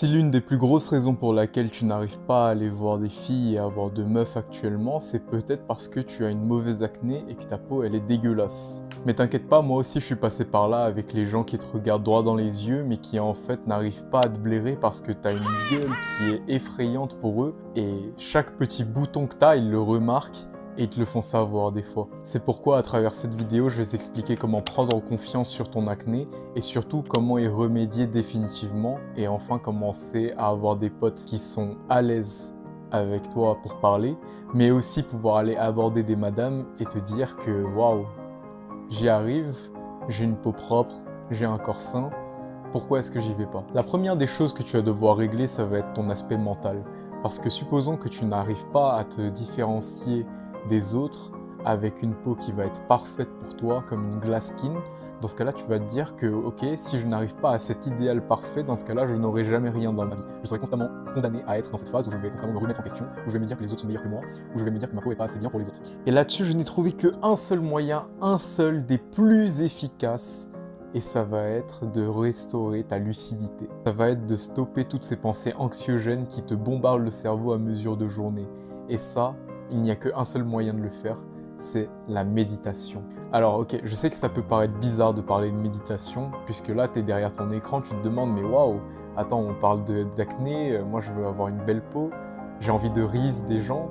Si l'une des plus grosses raisons pour laquelle tu n'arrives pas à aller voir des filles et à avoir de meufs actuellement, c'est peut-être parce que tu as une mauvaise acné et que ta peau elle est dégueulasse. Mais t'inquiète pas, moi aussi je suis passé par là avec les gens qui te regardent droit dans les yeux mais qui en fait n'arrivent pas à te blairer parce que t'as une gueule qui est effrayante pour eux et chaque petit bouton que t'as, ils le remarquent et ils te le font savoir des fois. C'est pourquoi à travers cette vidéo, je vais t'expliquer comment prendre confiance sur ton acné et surtout comment y remédier définitivement et enfin commencer à avoir des potes qui sont à l'aise avec toi pour parler, mais aussi pouvoir aller aborder des madames et te dire que waouh, j'y arrive, j'ai une peau propre, j'ai un corps sain, pourquoi est-ce que j'y vais pas? La première des choses que tu vas devoir régler, ça va être ton aspect mental. Parce que supposons que tu n'arrives pas à te différencier des autres avec une peau qui va être parfaite pour toi, comme une glass skin, dans ce cas-là, tu vas te dire que, ok, si je n'arrive pas à cet idéal parfait, dans ce cas-là, je n'aurai jamais rien dans ma vie. Je serai constamment condamné à être dans cette phase où je vais constamment me remettre en question, où je vais me dire que les autres sont meilleurs que moi, où je vais me dire que ma peau est pas assez bien pour les autres. Et là-dessus, je n'ai trouvé qu'un seul moyen, un seul des plus efficaces, et ça va être de restaurer ta lucidité. Ça va être de stopper toutes ces pensées anxiogènes qui te bombardent le cerveau à mesure de journée. Et ça, il n'y a qu'un seul moyen de le faire, c'est la méditation. Alors ok, je sais que ça peut paraître bizarre de parler de méditation, puisque là, tu es derrière ton écran, tu te demandes, mais waouh, attends, on parle d'acné, moi je veux avoir une belle peau, j'ai envie de rise des gens,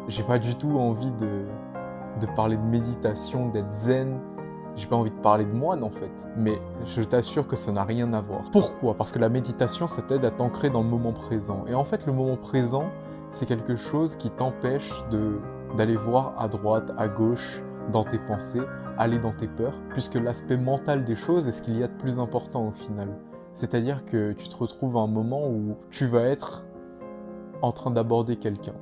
j'ai pas du tout envie de parler de méditation, d'être zen, j'ai pas envie de parler de moine en fait, mais je t'assure que ça n'a rien à voir. Pourquoi? Parce que la méditation, ça t'aide à t'ancrer dans le moment présent. Et en fait, le moment présent, c'est quelque chose qui t'empêche d'aller voir à droite, à gauche, dans tes pensées, aller dans tes peurs, puisque l'aspect mental des choses est ce qu'il y a de plus important au final. C'est-à-dire que tu te retrouves à un moment où tu vas être en train d'aborder quelqu'un,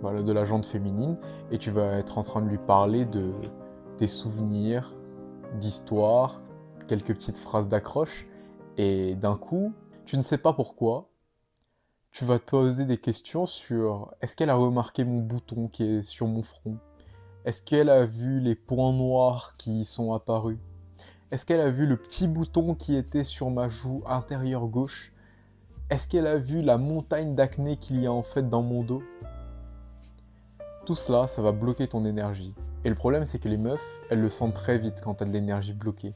voilà, de la jante féminine, et tu vas être en train de lui parler de tes souvenirs, d'histoires, quelques petites phrases d'accroche, et d'un coup, tu ne sais pas pourquoi, tu vas te poser des questions sur est-ce qu'elle a remarqué mon bouton qui est sur mon front? Est-ce qu'elle a vu les points noirs qui sont apparus? Est-ce qu'elle a vu le petit bouton qui était sur ma joue intérieure gauche? Est-ce qu'elle a vu la montagne d'acné qu'il y a en fait dans mon dos? Tout cela, ça va bloquer ton énergie. Et le problème, c'est que les meufs, elles le sentent très vite quand t'as de l'énergie bloquée.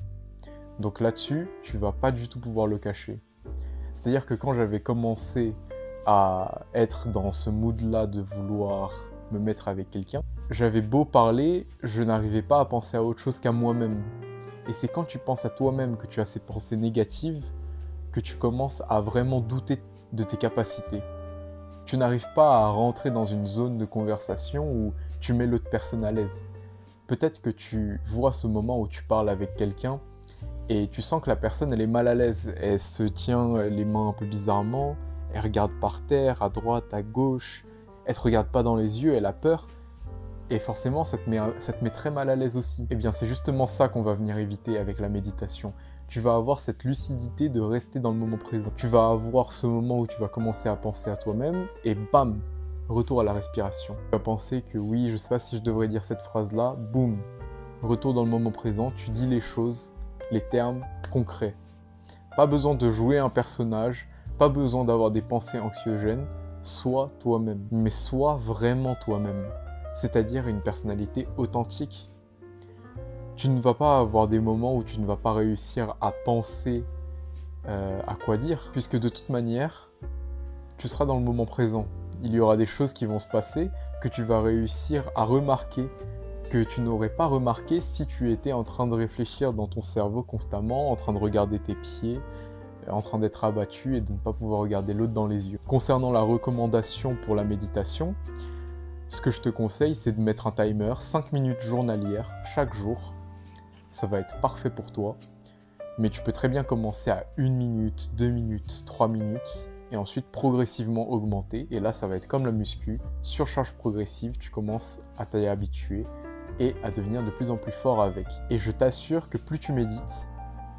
Donc là-dessus, tu vas pas du tout pouvoir le cacher. C'est-à-dire que quand j'avais commencé à être dans ce mood-là de vouloir me mettre avec quelqu'un, j'avais beau parler, je n'arrivais pas à penser à autre chose qu'à moi-même. Et c'est quand tu penses à toi-même que tu as ces pensées négatives que tu commences à vraiment douter de tes capacités. Tu n'arrives pas à rentrer dans une zone de conversation où tu mets l'autre personne à l'aise. Peut-être que tu vois ce moment où tu parles avec quelqu'un et tu sens que la personne elle est mal à l'aise. Elle se tient les mains un peu bizarrement, elle regarde par terre, à droite, à gauche, elle te regarde pas dans les yeux, elle a peur. Et forcément, ça te met très mal à l'aise aussi. Et bien, c'est justement ça qu'on va venir éviter avec la méditation. Tu vas avoir cette lucidité de rester dans le moment présent. Tu vas avoir ce moment où tu vas commencer à penser à toi-même et bam, retour à la respiration. Tu vas penser que oui, je sais pas si je devrais dire cette phrase-là, boum, retour dans le moment présent, tu dis les choses, les termes concrets. Pas besoin de jouer un personnage, pas besoin d'avoir des pensées anxiogènes, sois toi-même. Mais sois vraiment toi-même. C'est-à-dire une personnalité authentique. Tu ne vas pas avoir des moments où tu ne vas pas réussir à penser à quoi dire, puisque de toute manière, tu seras dans le moment présent. Il y aura des choses qui vont se passer que tu vas réussir à remarquer, que tu n'aurais pas remarqué si tu étais en train de réfléchir dans ton cerveau constamment, en train de regarder tes pieds, en train d'être abattu et de ne pas pouvoir regarder l'autre dans les yeux. Concernant la recommandation pour la méditation, ce que je te conseille, c'est de mettre un timer, 5 minutes journalières, chaque jour. Ça va être parfait pour toi. Mais tu peux très bien commencer à 1 minute, 2 minutes, 3 minutes, et ensuite progressivement augmenter. Et là, ça va être comme la muscu, surcharge progressive, tu commences à t'y habituer et à devenir de plus en plus fort avec. Et je t'assure que plus tu médites,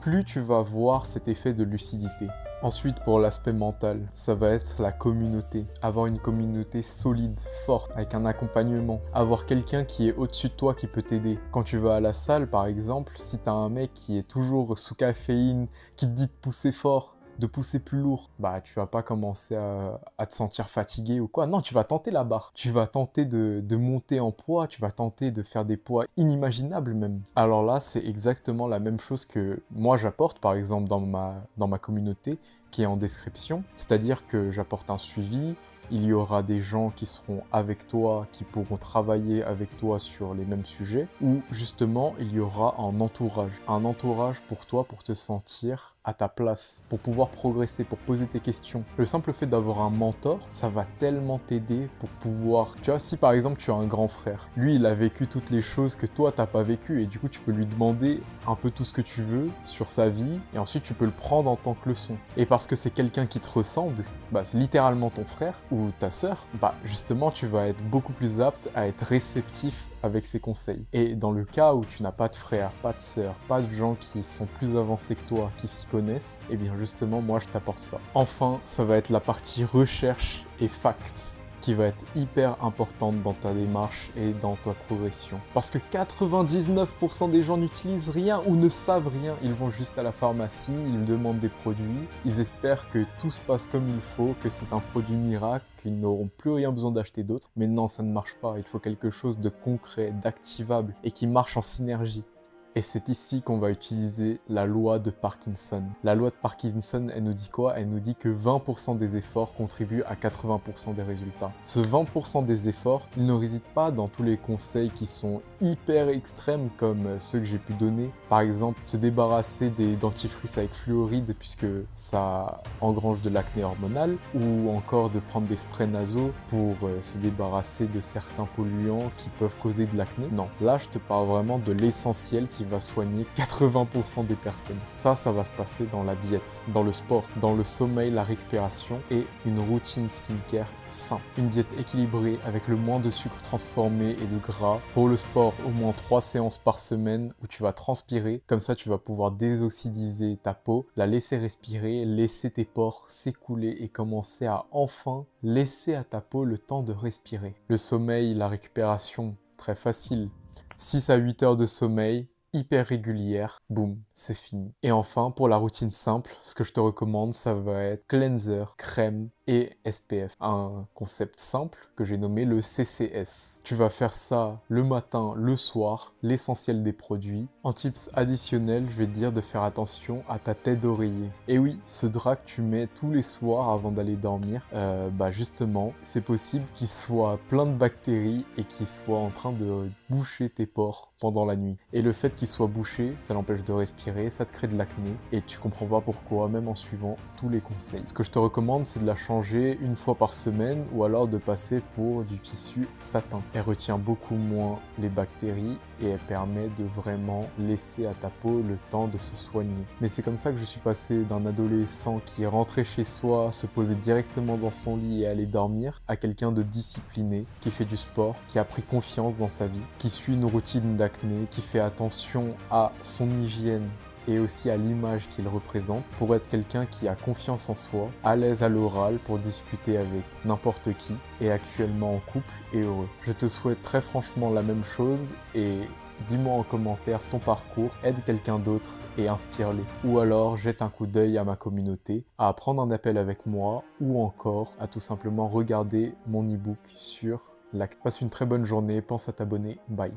plus tu vas voir cet effet de lucidité. Ensuite, pour l'aspect mental, ça va être la communauté. Avoir une communauté solide, forte, avec un accompagnement. Avoir quelqu'un qui est au-dessus de toi qui peut t'aider. Quand tu vas à la salle, par exemple, si t'as un mec qui est toujours sous caféine, qui te dit de pousser fort, de pousser plus lourd, bah tu vas pas commencer à te sentir fatigué ou quoi. Non, tu vas tenter la barre. Tu vas tenter de monter en poids, tu vas tenter de faire des poids inimaginables même. Alors là, c'est exactement la même chose que moi j'apporte par exemple dans ma communauté qui est en description. C'est-à-dire que j'apporte un suivi, il y aura des gens qui seront avec toi, qui pourront travailler avec toi sur les mêmes sujets, ou justement il y aura un entourage pour toi pour te sentir à ta place, pour pouvoir progresser, pour poser tes questions. Le simple fait d'avoir un mentor, ça va tellement t'aider pour pouvoir... Tu vois, si par exemple tu as un grand frère, lui il a vécu toutes les choses que toi t'as pas vécues, et du coup tu peux lui demander un peu tout ce que tu veux sur sa vie, et ensuite tu peux le prendre en tant que leçon. Et parce que c'est quelqu'un qui te ressemble, bah c'est littéralement ton frère ou ta sœur, bah justement tu vas être beaucoup plus apte à être réceptif avec ses conseils. Et dans le cas où tu n'as pas de frère, pas de sœur, pas de gens qui sont plus avancés que toi, qui s'y connaissent, et bien justement moi je t'apporte ça. Enfin, ça va être la partie recherche et facts qui va être hyper importante dans ta démarche et dans ta progression. Parce que 99% des gens n'utilisent rien ou ne savent rien. Ils vont juste à la pharmacie, ils demandent des produits, ils espèrent que tout se passe comme il faut, que c'est un produit miracle, qu'ils n'auront plus rien besoin d'acheter d'autre. Mais non, ça ne marche pas. Il faut quelque chose de concret, d'activable et qui marche en synergie. Et c'est ici qu'on va utiliser la loi de Parkinson. La loi de Parkinson, elle nous dit quoi? Elle nous dit que 20% des efforts contribuent à 80% des résultats. Ce 20% des efforts, il ne réside pas dans tous les conseils qui sont hyper extrêmes comme ceux que j'ai pu donner. Par exemple, se débarrasser des dentifrices avec fluoride puisque ça engrange de l'acné hormonal, ou encore de prendre des sprays nasaux pour se débarrasser de certains polluants qui peuvent causer de l'acné. Non, là je te parle vraiment de l'essentiel qui va soigner 80% des personnes. Ça va se passer dans la diète, dans le sport, dans le sommeil, la récupération et une routine skincare sain. Une diète équilibrée avec le moins de sucre transformé et de gras. Pour le sport, au moins 3 séances par semaine où tu vas transpirer. Comme ça, tu vas pouvoir désoxydiser ta peau, la laisser respirer, laisser tes pores s'écouler et commencer à enfin laisser à ta peau le temps de respirer. Le sommeil, la récupération, très facile. 6 à 8 heures de sommeil, hyper régulière, boum, c'est fini. Et enfin, pour la routine simple, ce que je te recommande, ça va être cleanser, crème et SPF. Un concept simple que j'ai nommé le CCS. Tu vas faire ça le matin, le soir, l'essentiel des produits. En tips additionnels, je vais te dire de faire attention à ta tête d'oreiller. Et oui, ce drap que tu mets tous les soirs avant d'aller dormir, bah justement, c'est possible qu'il soit plein de bactéries et qu'il soit en train de boucher tes pores pendant la nuit. Et le fait qu'il soit bouché, ça l'empêche de respirer, ça te crée de l'acné et tu comprends pas pourquoi, même en suivant tous les conseils. Ce que je te recommande, c'est de la changer une fois par semaine ou alors de passer pour du tissu satin. Elle retient beaucoup moins les bactéries et elle permet de vraiment laisser à ta peau le temps de se soigner. Mais c'est comme ça que je suis passé d'un adolescent qui est rentré chez soi, se posait directement dans son lit et allait dormir, à quelqu'un de discipliné, qui fait du sport, qui a pris confiance dans sa vie, qui suit une routine d'acné, qui fait attention à son hygiène et aussi à l'image qu'il représente pour être quelqu'un qui a confiance en soi, à l'aise à l'oral pour discuter avec n'importe qui et actuellement en couple et heureux. Je te souhaite très franchement la même chose et dis-moi en commentaire ton parcours, aide quelqu'un d'autre et inspire-le. Ou alors jette un coup d'œil à ma communauté, à prendre un appel avec moi ou encore à tout simplement regarder mon e-book sur l'acné. Passe une très bonne journée, pense à t'abonner, bye.